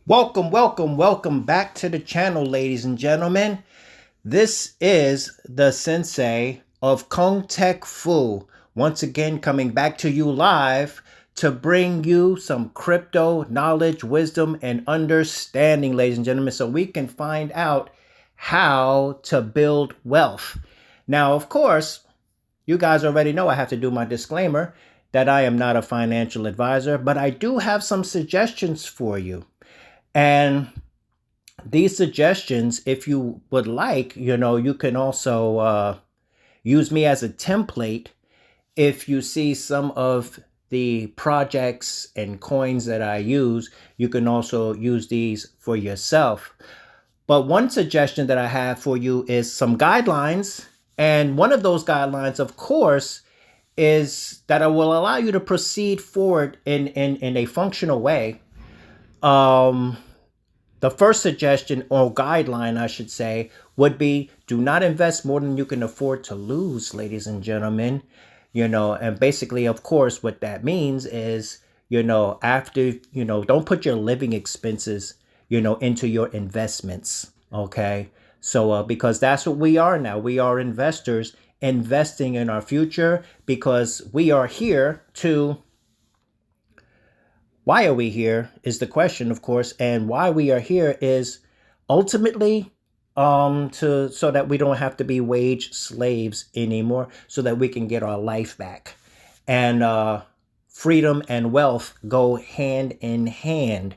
Welcome back to the channel, ladies and gentlemen. This is the sensei of Kung Tech Fu, once again coming back to you live to bring you some crypto knowledge, wisdom, and understanding, ladies and gentlemen, so we can find out how to build wealth. Now, of course, you guys already know I have to do my disclaimer that I am not a financial advisor, but I do have some suggestions for you. And these suggestions, if you would like, you can also use me as a template. If you see some of the projects and coins that I use, you can also use these for yourself. But one suggestion that I have for you is some guidelines. And one of those guidelines, of course, is that I will allow you to proceed forward in a functional way. The first suggestion, or guideline, I should say, would be do not invest more than you can afford to lose, ladies and gentlemen. And basically, of course, what that means is, after, don't put your living expenses, into your investments. Okay. So, because that's what we are now. We are investors investing in our future because we are here to. Why are we here is the question, of course, and why we are here is ultimately so that we don't have to be wage slaves anymore, so that we can get our life back. And freedom and wealth go hand in hand.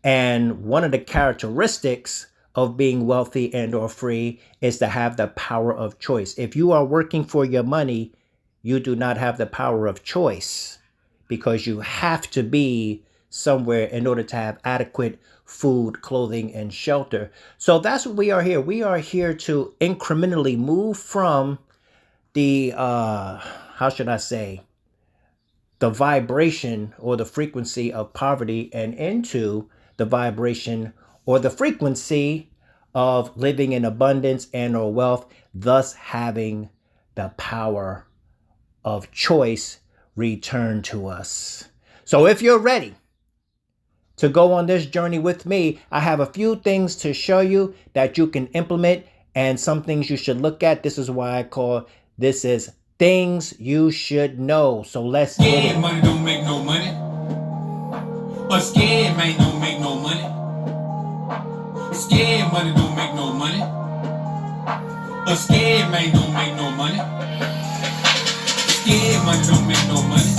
And one of the characteristics of being wealthy and or free is to have the power of choice. If you are working for your money, you do not have the power of choice, because you have to be somewhere in order to have adequate food, clothing, and shelter. So that's what we are here. We are here to incrementally move from the, how should I say, the vibration or the frequency of poverty and into the vibration or the frequency of living in abundance and or wealth, thus having the power of choice return to us. So if you're ready to go on this journey with me, I have a few things to show you that you can implement and some things you should look at. This is why I call this is things you should know. So let's get it. Money don't make no money. A scared man don't make no money. Scared money don't make no money. A scared man don't make no money. Scared money don't make no money.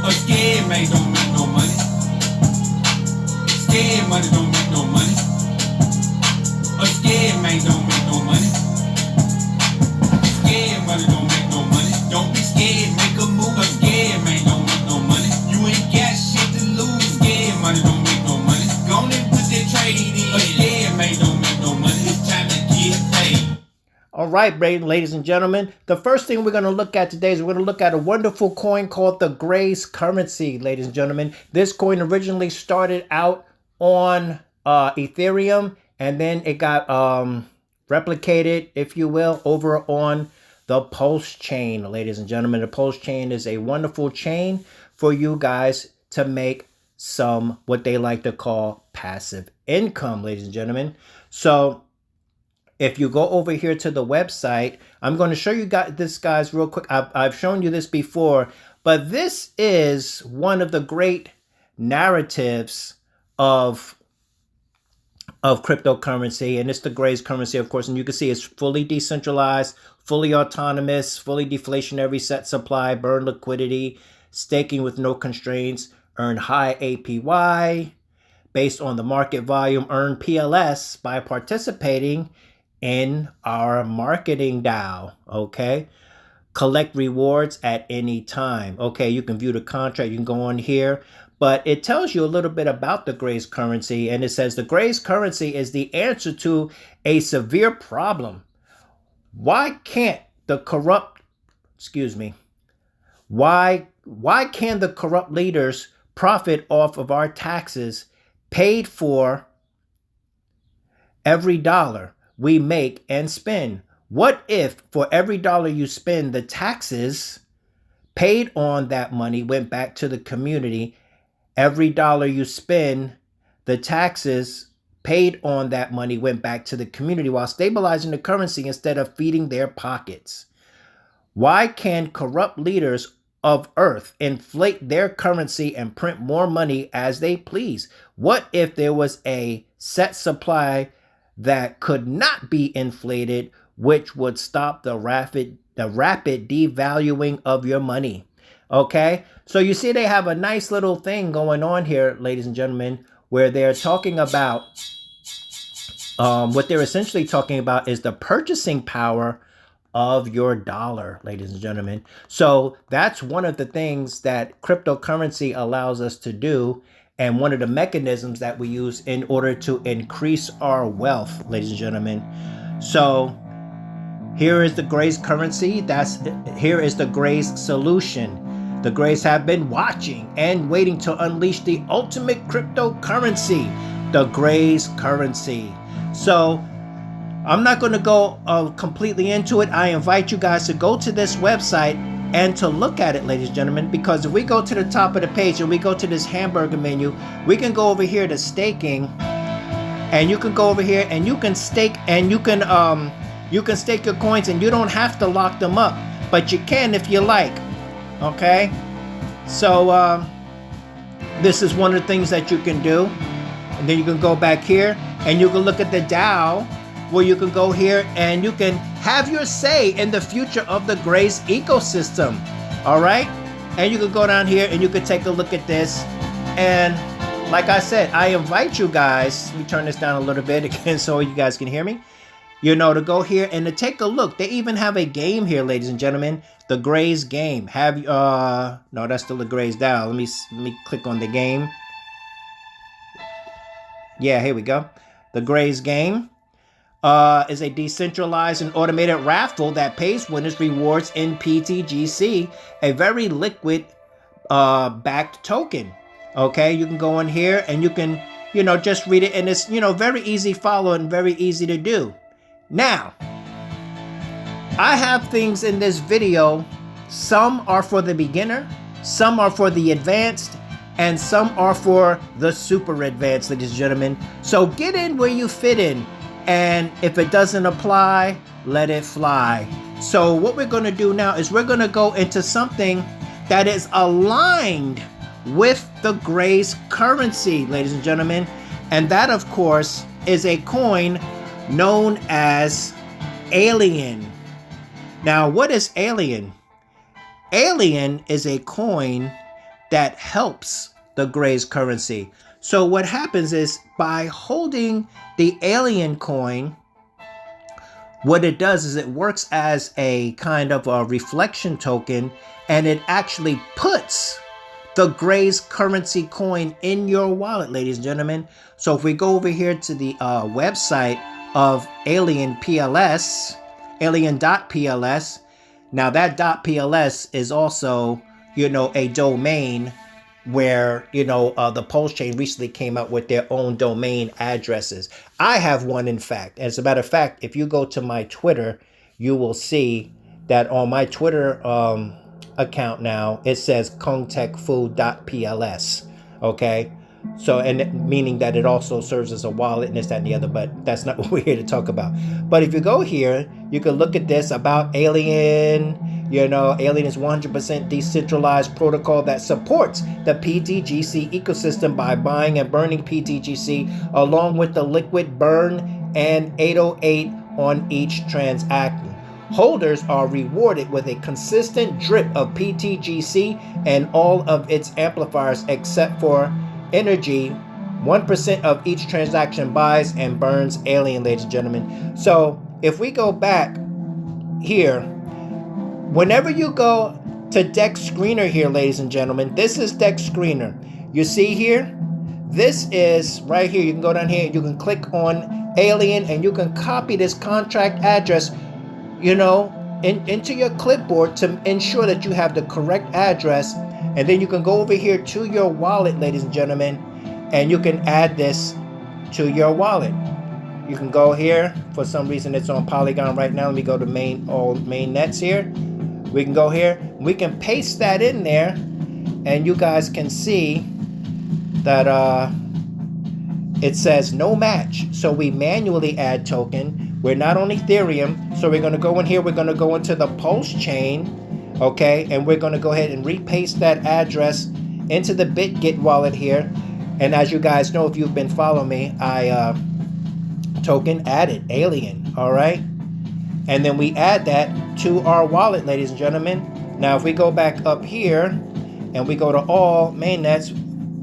A scared man don't make no money. Scared money don't make no money. A scared man don't make no money. Scared money don't make no money. Don't be scared, make a move. A scared man don't make no money. You ain't got shit to lose. Scared money don't make no money. Go on and put that trade in. A scared man don't make no money. It's time to get paid. All right, ladies and gentlemen, the first thing we're going to look at today is we're going to look at a wonderful coin called the Grace currency, ladies and gentlemen. This coin originally started out on Ethereum, and then it got replicated, if you will, over on the Pulse chain, ladies and gentlemen. The Pulse chain is a wonderful chain for you guys to make some, what they like to call, passive income, ladies and gentlemen. So if you go over here to the website, I'm going to show you this, guys, real quick. I've shown you this before, but this is one of the great narratives of cryptocurrency, and it's the Grace currency, of course. And you can see it's fully decentralized, fully autonomous, fully deflationary, set supply, burn liquidity, staking with no constraints, earn high APY based on the market volume, earn PLS by participating in our marketing DAO. Okay, collect rewards at any time. Okay, you can view the contract, you can go on here, but it tells you a little bit about the Grace currency, and it says the Grace currency is the answer to a severe problem. Why can't the corrupt, why can the corrupt leaders profit off of our taxes paid for every dollar we make and spend? What if for every dollar you spend, the taxes paid on that money went back to the community? Every dollar you spend, the taxes paid on that money went back to the community while stabilizing the currency instead of feeding their pockets. Why can corrupt leaders of Earth inflate their currency and print more money as they please? What if there was a set supply that could not be inflated, which would stop the rapid devaluing of your money? Okay, so you see they have a nice little thing going on here, ladies and gentlemen, where they're talking about what they're essentially talking about is the purchasing power of your dollar, ladies and gentlemen. So that's one of the things that cryptocurrency allows us to do, and one of the mechanisms that we use in order to increase our wealth, ladies and gentlemen. So here is the Gray's currency. Here is the Gray's solution. The Grays have been watching and waiting to unleash the ultimate cryptocurrency, the Gray's currency. So I'm not going to go completely into it. I invite you guys to go to this website and to look at it, ladies and gentlemen, because if we go to the top of the page and we go to this hamburger menu, we can go over here to staking, and you can go over here and you can stake, and you can stake your coins, and you don't have to lock them up, but you can if you like. Okay, so this is one of the things that you can do. And then you can go back here and you can look at the DAO, where you can go here and you can have your say in the future of the Gray's ecosystem. All right, and you can go down here and you can take a look at this. And like I said, I invite you guys, let me turn this down a little bit again so you guys can hear me, to go here and to take a look. They even have a game here, ladies and gentlemen, the Gray's game. No, that's still the Gray's DAO. Let me click on the game. Yeah, here we go. The Gray's game is a decentralized and automated raffle that pays winners rewards in pTGC, a very liquid backed token. Okay, you can go in here and you can, just read it, and it's, very easy follow and very easy to do. Now, I have things in this video. Some are for the beginner, some are for the advanced, and some are for the super advanced, ladies and gentlemen. So get in where you fit in. And if it doesn't apply, let it fly. So what we're going to do now is we're going to go into something that is aligned with the Gray's currency, ladies and gentlemen. And that, of course, is a coin known as Alien. Now, what is Alien? Alien is a coin that helps the Gray's currency. So what happens is, by holding the Alien coin, what it does is it works as a kind of a reflection token, and it actually puts the Gray's currency coin in your wallet, ladies and gentlemen. So if we go over here to the website of Alien PLS, alien.pls, now that .pls is also, a domain where, the Pulse chain recently came out with their own domain addresses. I have one, in fact. As a matter of fact, if you go to my Twitter, you will see that on my Twitter account now, it says kongtechfood.pls. Okay, so, and meaning that it also serves as a wallet and this, that, and the other, but that's not what we're here to talk about. But if you go here, you can look at this about Alien. Alien is 100% decentralized protocol that supports the pTGC ecosystem by buying and burning pTGC, along with the liquid burn and 808 on each transaction. Holders are rewarded with a consistent drip of pTGC and all of its amplifiers except for energy. 1% of each transaction buys and burns Alien, ladies and gentlemen. So if we go back here, whenever you go to Dex Screener here, ladies and gentlemen, this is Dex Screener. You see here, this is right here. You can go down here and you can click on Alien and you can copy this contract address, into your clipboard to ensure that you have the correct address. And then you can go over here to your wallet, ladies and gentlemen, and you can add this to your wallet. You can go here. For some reason, it's on Polygon right now. Let me go to all main nets here. We can go here. We can paste that in there, and you guys can see that it says no match. So we manually add token. We're not on Ethereum. So we're going to go in here. We're going to go into the Pulse chain. Okay. And we're going to go ahead and repaste that address into the BitGet wallet here. And as you guys know, if you've been following me, I token added alien. All right. And then we add that to our wallet, ladies and gentlemen. Now, if we go back up here and we go to all mainnets,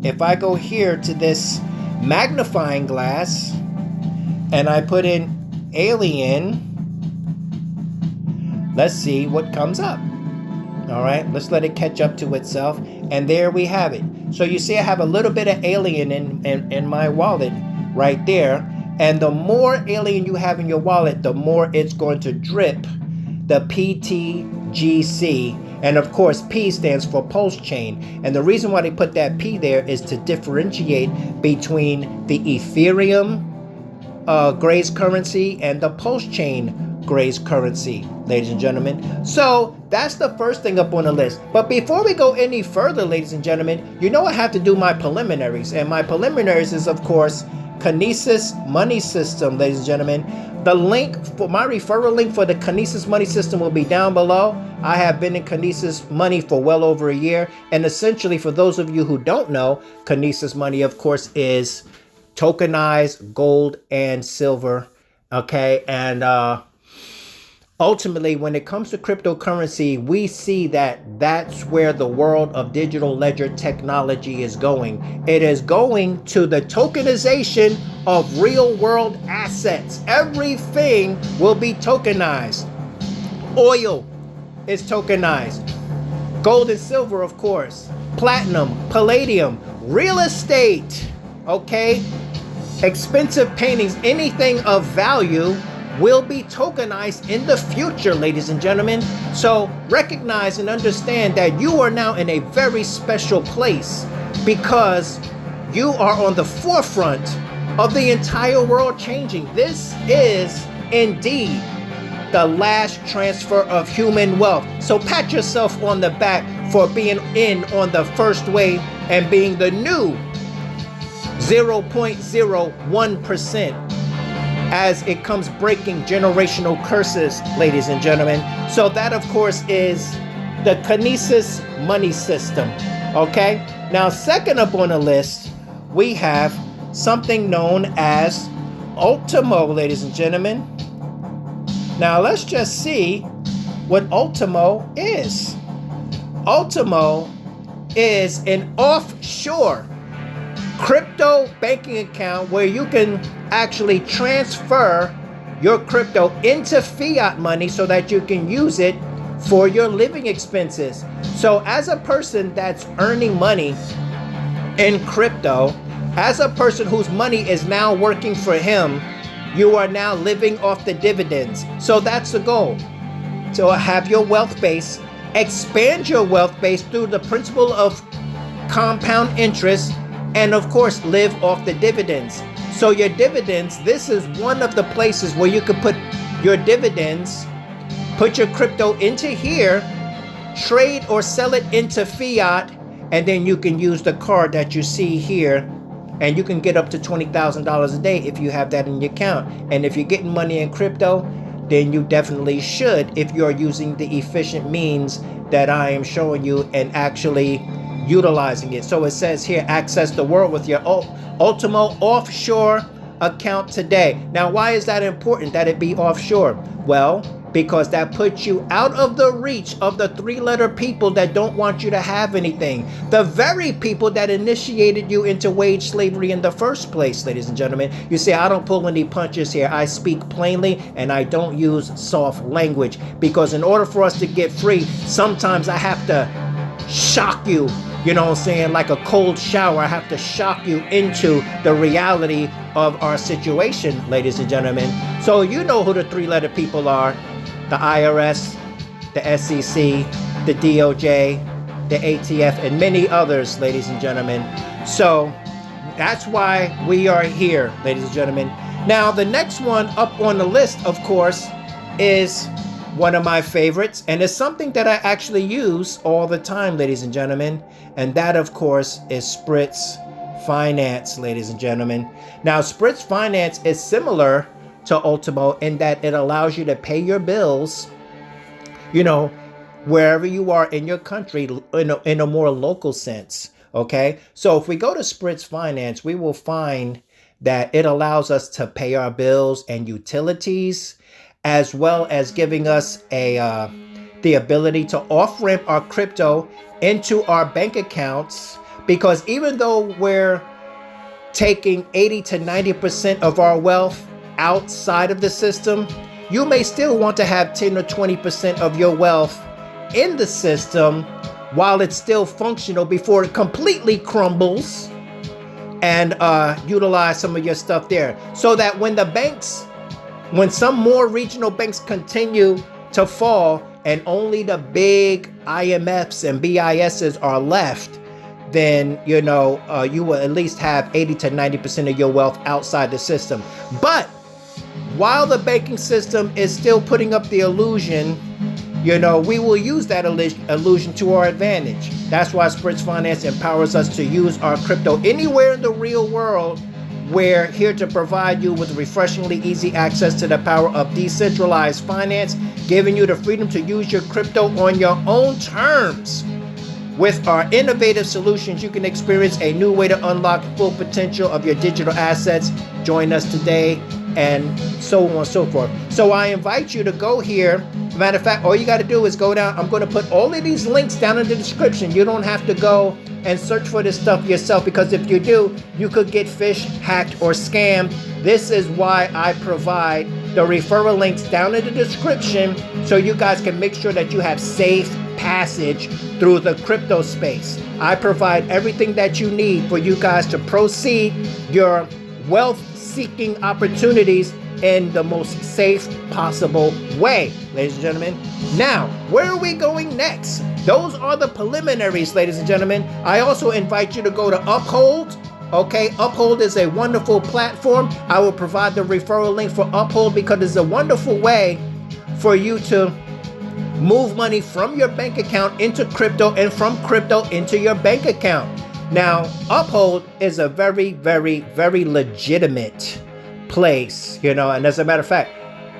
if I go here to this magnifying glass and I put in alien, let's see what comes up. All right, let's let it catch up to itself. And there we have it. So you see I have a little bit of alien in my wallet right there. And the more alien you have in your wallet, the more it's going to drip the pTGC. And of course, P stands for Pulse Chain. And the reason why they put that P there is to differentiate between the Ethereum Grace currency and the Pulse Chain Grace currency, ladies and gentlemen. So that's the first thing up on the list. But before we go any further, ladies and gentlemen, you know I have to do my preliminaries. And my preliminaries is, of course, Kinesis Money System, ladies and gentlemen. The link for my referral link for the Kinesis Money System will be down below. I have been in Kinesis Money for well over a year. And essentially, for those of you who don't know, Kinesis Money, of course, is tokenized gold and silver. Okay. And ultimately, when it comes to cryptocurrency, we see that that's where the world of digital ledger technology is going. It is going to the tokenization of real world assets. Everything will be tokenized. Oil is tokenized. Gold and silver, of course. Platinum, palladium, real estate, okay? Expensive paintings, anything of value will be tokenized in the future, ladies and gentlemen. So recognize and understand that you are now in a very special place because you are on the forefront of the entire world changing. This is indeed the last transfer of human wealth. So pat yourself on the back for being in on the first wave and being the new 0.01% as it comes breaking generational curses, ladies and gentlemen. So that, of course, is the Kinesis Money System, okay? Now, second up on the list, we have something known as Ultimo, ladies and gentlemen. Now, let's just see what Ultimo is. Ultimo is an offshore crypto banking account where you can actually transfer your crypto into fiat money so that you can use it for your living expenses. So as a person that's earning money in crypto, as a person whose money is now working for him, you are now living off the dividends. So that's the goal. So have your wealth base, expand your wealth base through the principle of compound interest, and of course, live off the dividends. So your dividends, this is one of the places where you could put your dividends, put your crypto into here, trade or sell it into fiat, and then you can use the card that you see here, and you can get up to $20,000 a day if you have that in your account. And if you're getting money in crypto, then you definitely should if you're using the efficient means that I am showing you and actually utilizing it. So it says here, access the world with your Ultimo offshore account today. Now, why is that important that it be offshore? Well, because that puts you out of the reach of the three-letter people that don't want you to have anything. The very people that initiated you into wage slavery in the first place, ladies and gentlemen. You see, I don't pull any punches here. I speak plainly and I don't use soft language, because in order for us to get free, sometimes I have to shock you. You know what I'm saying? Like a cold shower, I have to shock you into the reality of our situation, ladies and gentlemen. So you know who the three-letter people are. The IRS, the SEC, the DOJ, the ATF, and many others, ladies and gentlemen. So that's why we are here, ladies and gentlemen. Now, the next one up on the list, of course, is one of my favorites, and it's something that I actually use all the time, ladies and gentlemen, and that, of course, is Spritz Finance, ladies and gentlemen. Now, Spritz Finance is similar to Ultimo in that it allows you to pay your bills, you know, wherever you are in your country in a more local sense. Okay, so if we go to Spritz Finance, we will find that it allows us to pay our bills and utilities, as well as giving us the ability to off-ramp our crypto into our bank accounts. Because even though we're taking 80 to 90% of our wealth outside of the system, you may still want to have 10 or 20% of your wealth in the system while it's still functional before it completely crumbles, and utilize some of your stuff there. So that when some more regional banks continue to fall and only the big IMFs and BISs are left, then you will at least have 80 to 90% of your wealth outside the system. But while the banking system is still putting up the illusion, we will use that illusion to our advantage. That's why Spritz Finance empowers us to use our crypto anywhere in the real world. We're here to provide you with refreshingly easy access to the power of decentralized finance, giving you the freedom to use your crypto on your own terms. With our innovative solutions, you can experience a new way to unlock full potential of your digital assets. Join us today, and so on and so forth. So I invite you to go here. Matter of fact, all you got to do is go down. I'm going to put all of these links down in the description. You don't have to go and search for this stuff yourself, because if you do, you could get phished, hacked, or scammed. This is why I provide the referral links down in the description, so you guys can make sure that you have safe passage through the crypto space. I provide everything that you need for you guys to proceed your wealth seeking opportunities in the most safe possible way, ladies and gentlemen. Now, where are we going next? Those are the preliminaries, ladies and gentlemen. I also invite you to go to Uphold. Okay, Uphold is a wonderful platform. I will provide the referral link for Uphold because it's a wonderful way for you to move money from your bank account into crypto and from crypto into your bank account. Now, Uphold is a very, very, very legitimate place, and as a matter of fact,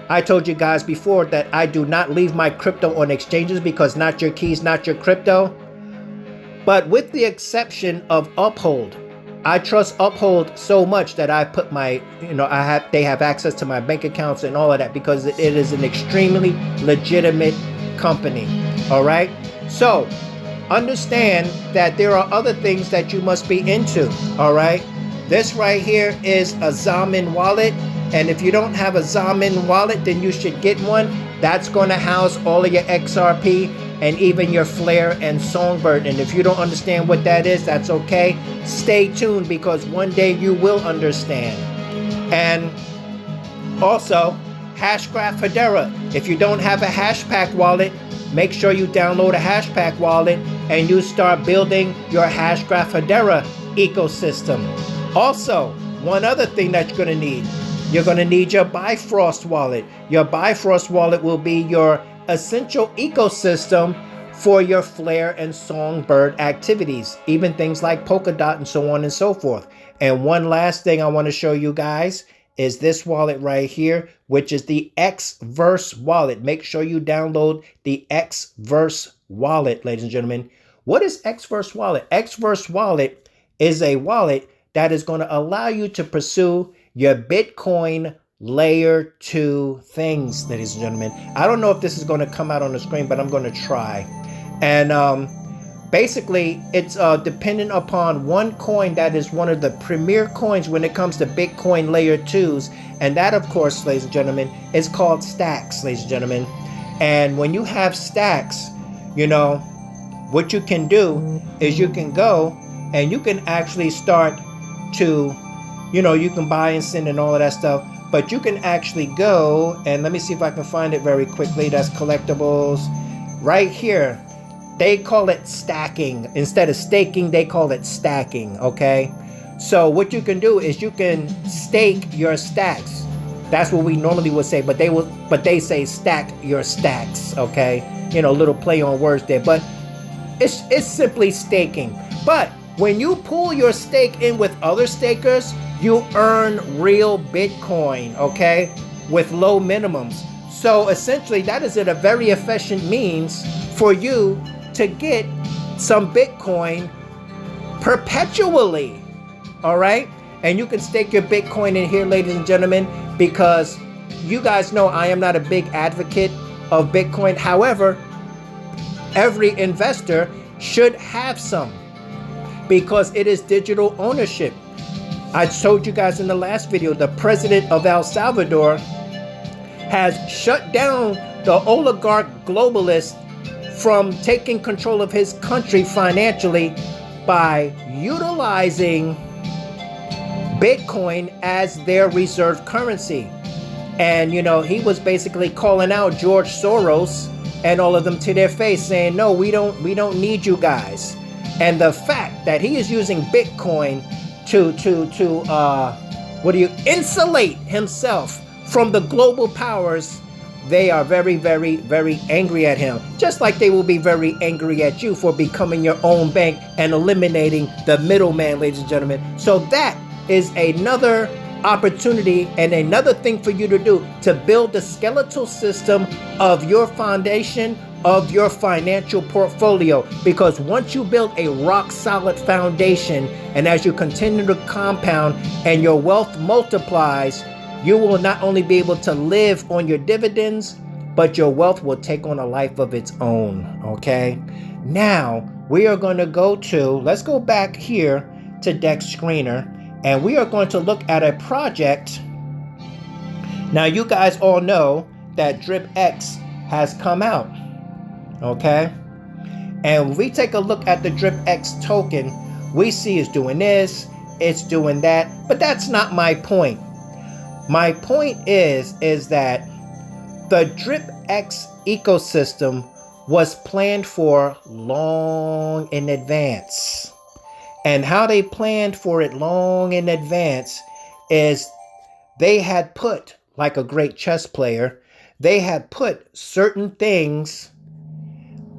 I told you guys before that I do not leave my crypto on exchanges because not your keys, not your crypto. But with the exception of Uphold, I trust Uphold so much that I put my, they have access to my bank accounts and all of that, because it is an extremely legitimate company. All right. So understand that there are other things that you must be into. All right. This right here is a Zaman wallet. And if you don't have a Zaman wallet, then you should get one. That's going to house all of your XRP and even your Flare and Songbird. And if you don't understand what that is, that's okay. Stay tuned, because one day you will understand. And also, Hashgraph Hedera. If you don't have a Hashpack wallet, make sure you download a Hashpack wallet and you start building your Hashgraph Hedera ecosystem. Also, one other thing that you're going to need. You're going to need your Bifrost wallet. Your Bifrost wallet will be your essential ecosystem for your Flare and Songbird activities, even things like Polkadot and so on and so forth. And one last thing I want to show you guys is this wallet right here, which is the XVerse Wallet. Make sure you download the XVerse Wallet, ladies and gentlemen. What is XVerse Wallet? XVerse Wallet is a wallet that is going to allow you to pursue your Bitcoin layer 2 things, ladies and gentlemen. I don't know if this is going to come out on the screen, but I'm going to try. And basically, it's dependent upon one coin that is one of the premier coins when it comes to Bitcoin layer 2s. And that, of course, ladies and gentlemen, is called STX, ladies and gentlemen. And when you have STX, what you can do is you can go and you can actually start to, you can buy and send and all of that stuff. But you can actually go, and let me see if I can find it very quickly. That's collectibles. Right here, they call it stacking. Instead of staking, they call it stacking, okay? So what you can do is you can stake your stacks. That's what we normally would say, but they say stack your stacks, okay? Little play on words there, but it's simply staking. But when you pool your stake in with other stakers, you earn real Bitcoin, okay, with low minimums. So essentially, that is a very efficient means for you to get some Bitcoin perpetually, all right? And you can stake your Bitcoin in here, ladies and gentlemen, because you guys know I am not a big advocate of Bitcoin. However, every investor should have some because it is digital ownership. I told you guys in the last video, the president of El Salvador has shut down the oligarch globalists from taking control of his country financially by utilizing Bitcoin as their reserve currency. And, you know, he was basically calling out George Soros and all of them to their face, saying, no, we don't need you guys. And the fact that he is using Bitcoin to insulate himself from the global powers, they are very, very, very angry at him. Just like they will be very angry at you for becoming your own bank and eliminating the middleman, ladies and gentlemen. So that is another opportunity and another thing for you to do to build the skeletal system of your foundation, of your financial portfolio. Because once you build a rock solid foundation, and as you continue to compound and your wealth multiplies, you will not only be able to live on your dividends, but your wealth will take on a life of its own, okay? Now, we are going to let's go back here to Dex Screener, and we are going to look at a project. Now, you guys all know that DripX has come out, okay? And when we take a look at the DripX token, we see it's doing this, it's doing that, but that's not my point. My point is that the DripX ecosystem was planned for long in advance. And how they planned for it long in advance is they had put, like a great chess player, they had put certain things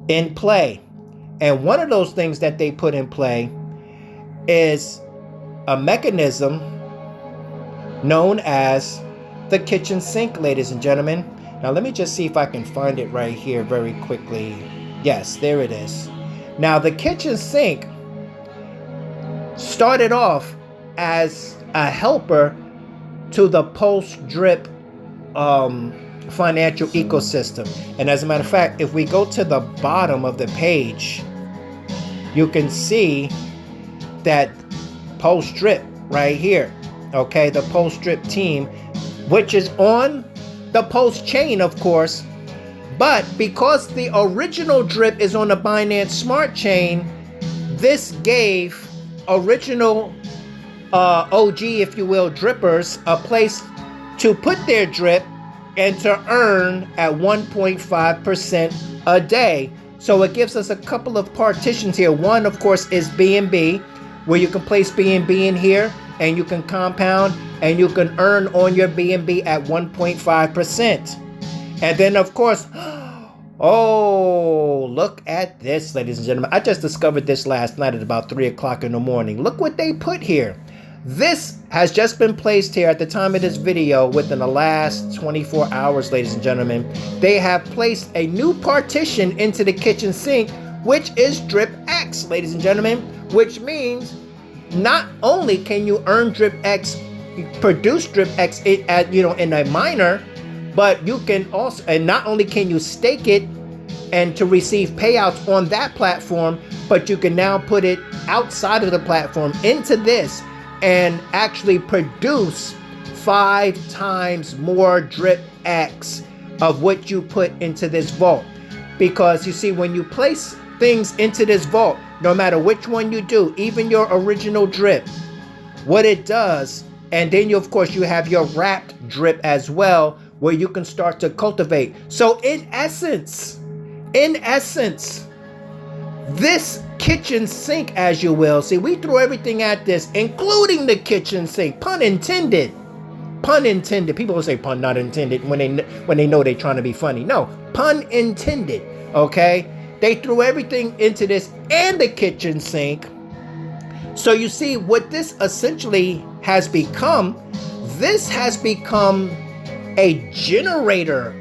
in play. And one of those things that they put in play is a mechanism known as the kitchen sink, ladies and gentlemen. Now, let me just see if I can find it right here very quickly. Yes, there it is. Now, the kitchen sink started off as a helper to the post-drip financial ecosystem. And as a matter of fact, if we go to the bottom of the page, you can see that post-drip right here, okay, the post-drip team, which is on the post chain, of course, but because the original drip is on the Binance Smart Chain, this gave original OG, if you will, drippers a place to put their drip and to earn at 1.5% a day. So it gives us a couple of partitions here. One, of course, is BNB, where you can place BNB in here and you can compound and you can earn on your BNB at 1.5%. And then, of course, oh, look at this, ladies and gentlemen. I just discovered this last night at about 3 o'clock in the morning. Look what they put here. This has just been placed here at the time of this video within the last 24 hours, ladies and gentlemen. They have placed a new partition into the kitchen sink, which is DripX, ladies and gentlemen, which means not only can you earn DripX, produce DripX in a miner, but you can also, and not only can you stake it and to receive payouts on that platform, but you can now put it outside of the platform into this and actually produce 5 times more DripX of what you put into this vault. Because you see, when you place things into this vault, no matter which one you do, even your original drip, what it does, and then you, of course, you have your wrapped drip as well, where you can start to cultivate. So in essence, this kitchen sink, as you will, see, we threw everything at this, including the kitchen sink, pun intended. Pun intended. People will say pun not intended when they know they're trying to be funny. No, pun intended, okay? They threw everything into this and the kitchen sink So you see what this essentially has become. This has become a generator.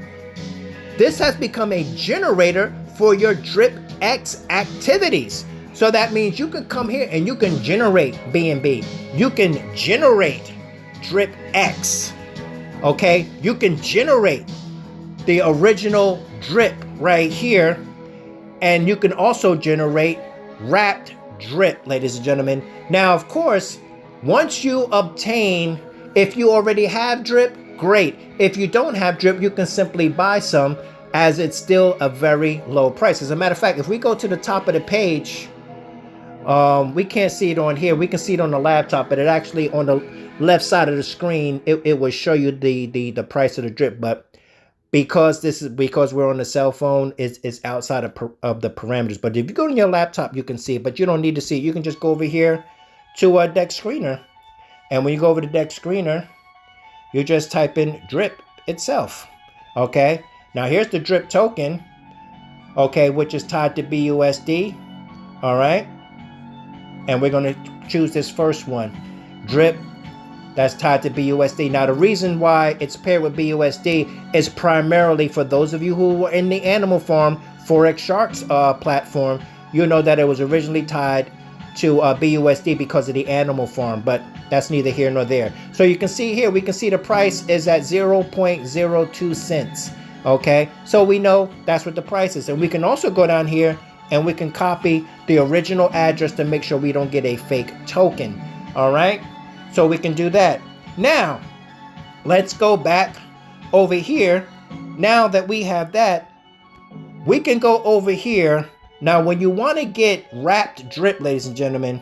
This has become a generator for your DripX activities. So that means you can come here and you can generate BNB. You can generate DripX. Okay, you can generate the original drip right here, and you can also generate wrapped drip, ladies and gentlemen. Now, of course, once you obtain, if you already have drip, great. If you don't have drip, you can simply buy some, as it's still a very low price. As a matter of fact, if we go to the top of the page, we can't see it on here. We can see it on the laptop, but it actually on the left side of the screen, it will show you the price of the drip. But because we're on the cell phone, it's outside of the parameters. But if you go to your laptop, you can see it, but you don't need to see it. You can just go over here to a DEX screener. And when you go over to DEX screener, you just type in drip itself. Okay. Now here's the drip token. Okay. Which is tied to BUSD. All right. And we're going to choose this first one, drip. That's tied to BUSD. Now, the reason why it's paired with BUSD is primarily for those of you who were in the Animal Farm Forex Sharks platform. You know that it was originally tied to BUSD because of the Animal Farm, but that's neither here nor there. So you can see here, we can see the price is at 0.02 cents. Okay, so we know that's what the price is. And we can also go down here and we can copy the original address to make sure we don't get a fake token. All right. So we can do that. Now, let's go back over here. Now that we have that, we can go over here. Now, when you want to get wrapped drip, ladies and gentlemen,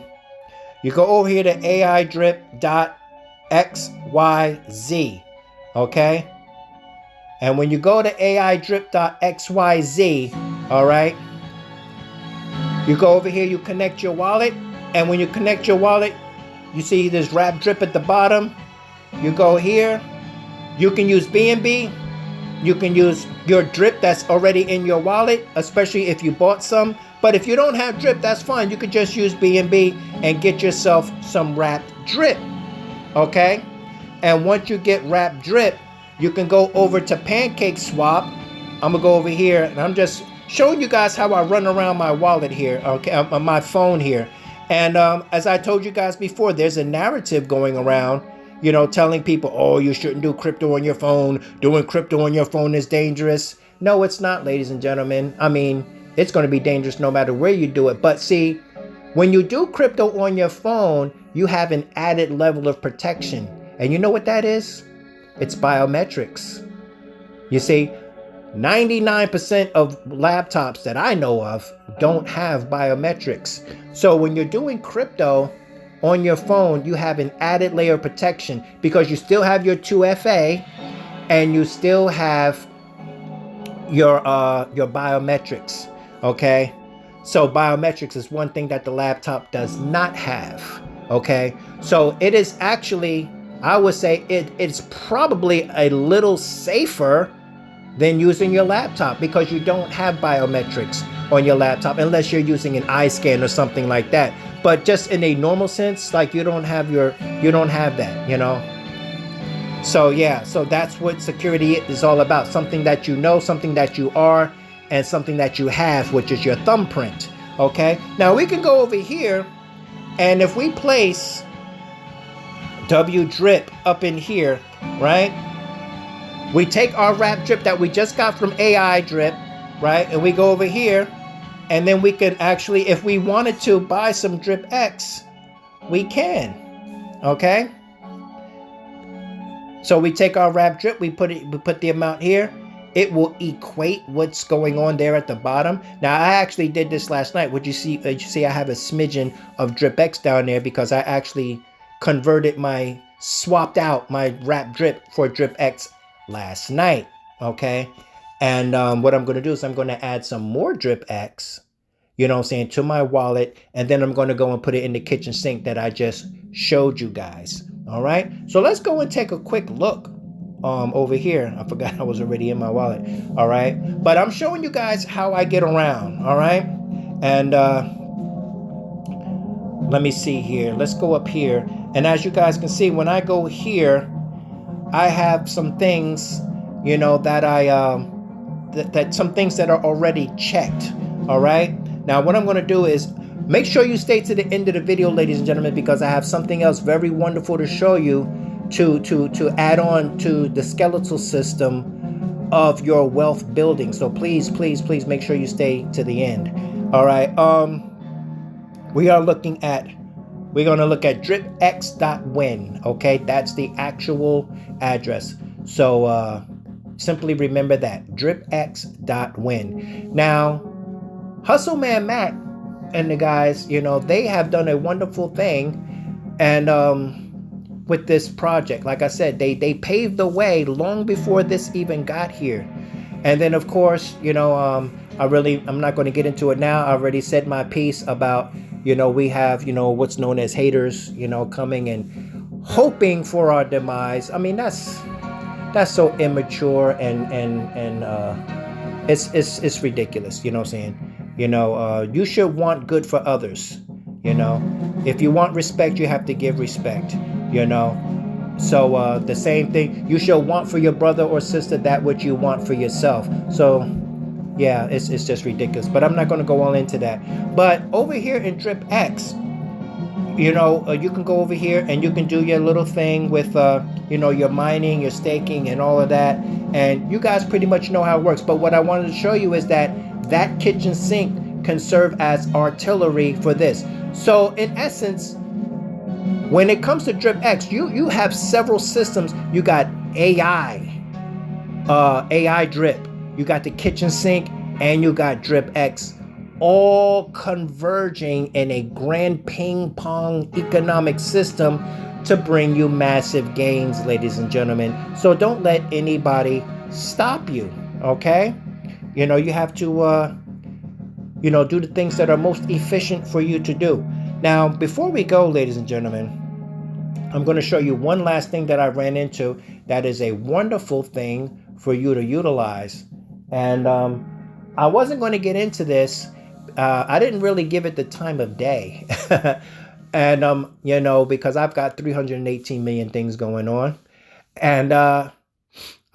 you go over here to AIDrip.xyz. Okay. And when you go to AIDrip.xyz, all right, you go over here, you connect your wallet. And when you connect your wallet, you see this wrap drip at the bottom. You go here. You can use BNB. You can use your drip that's already in your wallet, especially if you bought some. But if you don't have drip, that's fine. You could just use BNB and get yourself some wrapped drip. Okay? And once you get wrapped drip, you can go over to PancakeSwap. I'm going to go over here, and I'm just showing you guys how I run around my wallet here, okay, on my phone here. And as I told you guys before, there's a narrative going around, you know, telling people, oh, you shouldn't do crypto on your phone. Doing crypto on your phone is dangerous. No, it's not, ladies and gentlemen. I mean, it's going to be dangerous no matter where you do it. But see, when you do crypto on your phone, you have an added level of protection. And you know what that is? It's biometrics. You see, 99% of laptops that I know of don't have biometrics. So when you're doing crypto on your phone, you have an added layer of protection because you still have your 2FA and you still have your biometrics. Okay. So biometrics is one thing that the laptop does not have. Okay. So it is actually, I would say it's probably a little safer than using your laptop because you don't have biometrics on your laptop unless you're using an eye scan or something like that. But just in a normal sense, like you don't have that, you know. So yeah, so that's what security is all about. Something that you know, something that you are, and something that you have, which is your thumbprint. Okay. Now we can go over here, and if we place WDRIP up in here, right? We take our wrap drip that we just got from AI drip, right? And we go over here, and then we can actually, if we wanted to buy some DripX, we can. Okay. So we take our wrap drip, we put the amount here. It will equate what's going on there at the bottom. Now I actually did this last night. Would you see? You see, I have a smidgen of DripX down there because I actually swapped out my wrap drip for DripX last night. Okay. And what I'm going to do is I'm going to add some more DripX, you know what I'm saying, to my wallet. And then I'm going to go and put it in the kitchen sink that I just showed you guys. All right. So let's go and take a quick look over here. I forgot I was already in my wallet. All right. But I'm showing you guys how I get around. All right. And let me see here. Let's go up here. And as you guys can see, when I go here, I have some things, you know, that that some things that are already checked. All right. Now, what I'm going to do is make sure you stay to the end of the video, ladies and gentlemen, because I have something else very wonderful to show you to add on to the skeletal system of your wealth building. So please, please, please make sure you stay to the end. All right. We're going to look at DripX.win. Okay. That's the actual address. So, simply remember that, DripX.win. Now, Hustle Man Mac and the guys, you know, they have done a wonderful thing, and with this project, like I said, they paved the way long before this even got here. And then, of course, you know, I'm not going to get into it now. I already said my piece about, you know, we have, you know, what's known as haters, you know, coming and hoping for our demise. I mean, that's so immature and it's ridiculous. You know what I'm saying? You know, you should want good for others. You know, if you want respect, you have to give respect. You know, so the same thing, you should want for your brother or sister that which you want for yourself. So yeah, it's just ridiculous. But I'm not going to go all into that. But over here in DripX, you know, you can go over here and you can do your little thing with, you know, your mining, your staking and all of that. And you guys pretty much know how it works. But what I wanted to show you is that kitchen sink can serve as artillery for this. So in essence, when it comes to DripX, you have several systems. You got AI drip, you got the kitchen sink, and you got DripX, all converging in a grand ping pong economic system to bring you massive gains, ladies and gentlemen. So don't let anybody stop you, okay? You know, you have to, you know, do the things that are most efficient for you to do. Now, before we go, ladies and gentlemen, I'm going to show you one last thing that I ran into that is a wonderful thing for you to utilize. And I wasn't going to get into this. I didn't really give it the time of day. And, you know, because I've got 318 million things going on. And I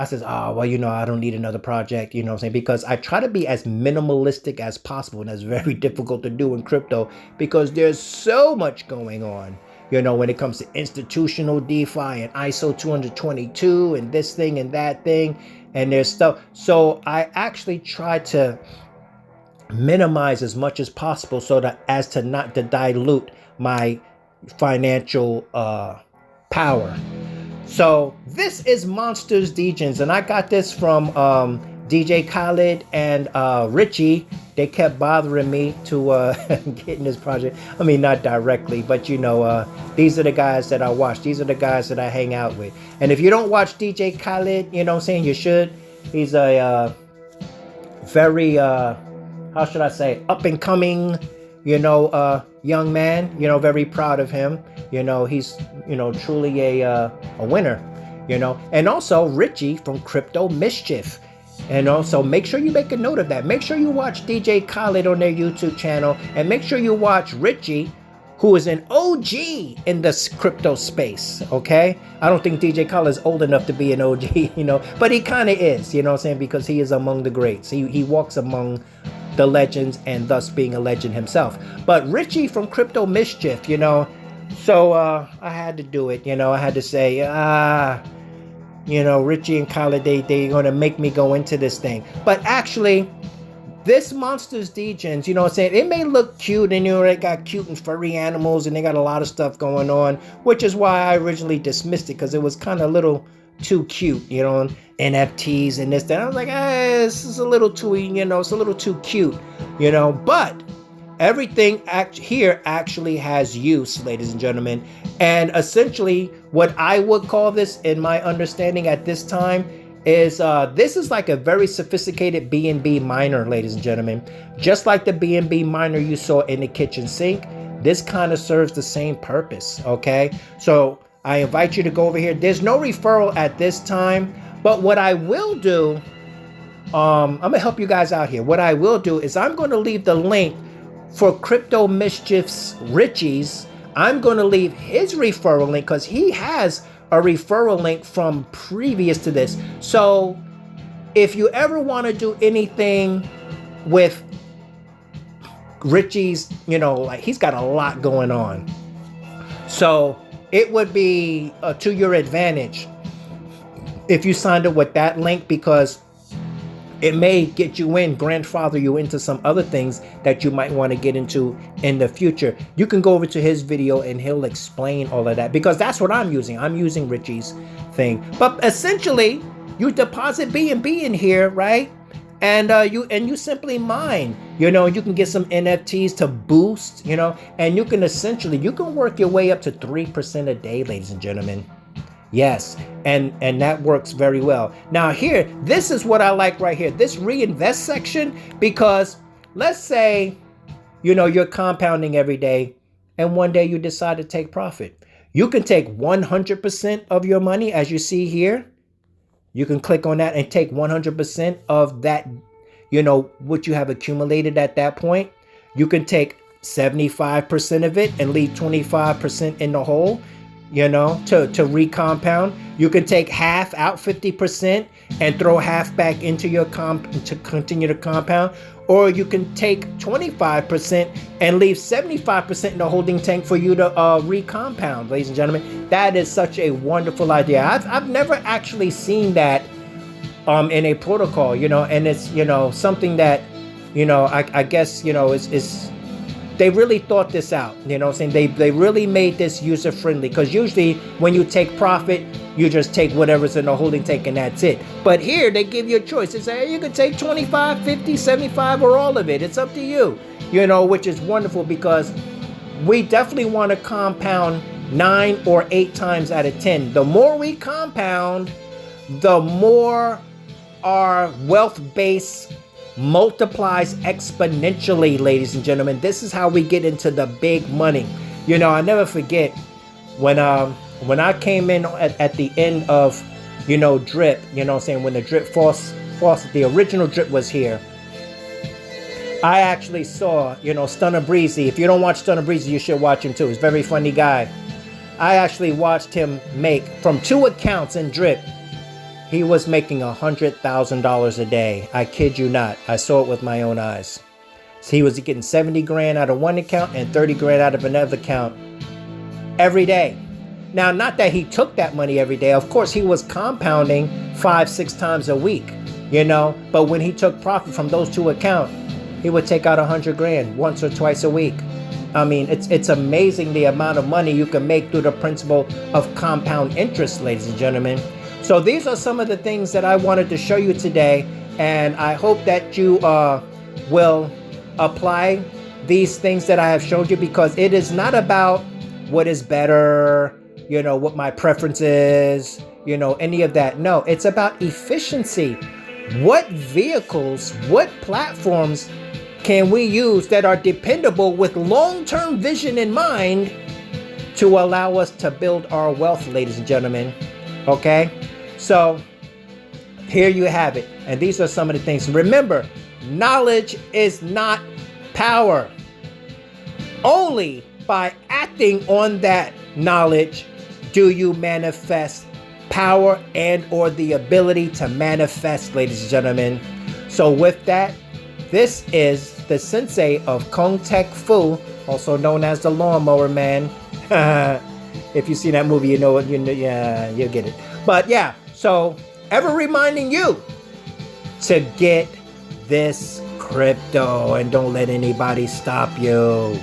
says, oh, well, you know, I don't need another project, you know what I'm saying? Because I try to be as minimalistic as possible. And that's very difficult to do in crypto because there's so much going on, you know, when it comes to institutional DeFi and ISO 222 and this thing and that thing. And there's stuff. So I actually try to minimize as much as possible so that as to not to dilute my financial power. So this is Monsters DEGENZ, and I got this from DJ Khaled and Richie. They kept bothering me to get in this project. I mean, not directly, but you know, these are the guys that I watch. These are the guys that I hang out with. And if you don't watch DJ Khaled, you know what I'm saying, you should. He's a very, how should I say, up and coming, you know, young man, you know, very proud of him. You know, he's, you know, truly a winner, you know. And also Richie from Crypto Mischief. And also make sure you make a note of that. Make sure you watch DJ Khaled on their YouTube channel. And make sure you watch Richie, who is an OG in this crypto space, okay? I don't think DJ Khaled is old enough to be an OG, you know. But he kind of is, you know what I'm saying? Because he is among the greats. He walks among the legends and thus being a legend himself. But Richie from Crypto Mischief, you know. So I had to do it, you know. I had to say, you know, Richie and Khaled, they're going to make me go into this thing. But actually, this Monsters DEGENZ, you know what I'm saying, it may look cute, and you know, they got cute and furry animals, and they got a lot of stuff going on, which is why I originally dismissed it, because it was kind of a little too cute, you know, NFTs and this, that. I was like, this is a little too, you know, it's a little too cute, you know. But everything here actually has use, ladies and gentlemen. And essentially, what I would call this, in my understanding at this time, is this is like a very sophisticated BNB miner, ladies and gentlemen. Just like the BNB miner you saw in the kitchen sink, this kind of serves the same purpose, okay? So I invite you to go over here. There's no referral at this time, but what I will do, I'm gonna help you guys out here. What I will do is I'm going to leave the link for Crypto Mischief's Richie's, I'm going to leave his referral link because he has a referral link from previous to this. So if you ever want to do anything with Richie's, you know, like he's got a lot going on. So it would be to your advantage if you signed up with that link, because it may get you in, grandfather you into some other things that you might want to get into in the future. You can go over to his video and he'll explain all of that, because that's what I'm using. I'm using Richie's thing. But essentially, you deposit BNB in here, right? And you simply mine. You know, you can get some NFTs to boost, you know, and you can work your way up to 3% a day, ladies and gentlemen. Yes, and that works very well. Now here, this is what I like right here, this reinvest section, because let's say, you know, you're compounding every day and one day you decide to take profit. You can take 100% of your money, as you see here. You can click on that and take 100% of that, you know, what you have accumulated at that point. You can take 75% of it and leave 25% in the hole, you know, to recompound. You can take half out, 50%, and throw half back into your to continue to compound. Or you can take 25% and leave 75% in the holding tank for you to recompound, ladies and gentlemen. That is such a wonderful idea. I've never actually seen that in a protocol, you know, and it's, you know, something that, you know, I guess, you know, is they really thought this out, you know what I'm saying? They really made this user friendly, because usually when you take profit, you just take whatever's in the holding tank and that's it. But here they give you a choice. They say, hey, you can take 25, 50, 75, or all of it. It's up to you, you know, which is wonderful, because we definitely want to compound 9 or 8 times out of 10. The more we compound, the more our wealth base multiplies exponentially, ladies and gentlemen. This is how we get into the big money. You know, I never forget when I came in at the end of, you know, DRIP, you know what I'm saying, when the DRIP faucet, the original DRIP was here. I actually saw, you know, Stunner Breezy. If you don't watch Stunner Breezy, you should watch him too. He's a very funny guy. I actually watched him make, from 2 accounts in DRIP, he was making $100,000 a day. I kid you not. I saw it with my own eyes. So he was getting 70 grand out of one account and 30 grand out of another account every day. Now, not that he took that money every day. Of course, he was compounding 5-6 times a week, you know. But when he took profit from those 2 accounts, he would take out 100 grand once or twice a week. I mean, it's amazing the amount of money you can make through the principle of compound interest, ladies and gentlemen. So these are some of the things that I wanted to show you today, and I hope that you will apply these things that I have showed you, because it is not about what is better, you know, what my preference is, you know, any of that. No, it's about efficiency. What vehicles, what platforms can we use that are dependable with long-term vision in mind to allow us to build our wealth, ladies and gentlemen? Okay? So here you have it. And these are some of the things. Remember, knowledge is not power. Only by acting on that knowledge do you manifest power and or the ability to manifest, ladies and gentlemen. So with that, this is the sensei of Kung Tech Fu, also known as the Lawnmower Man. If you see that movie, you know it. Yeah, you'll get it. But yeah, so ever reminding you to get this crypto and don't let anybody stop you.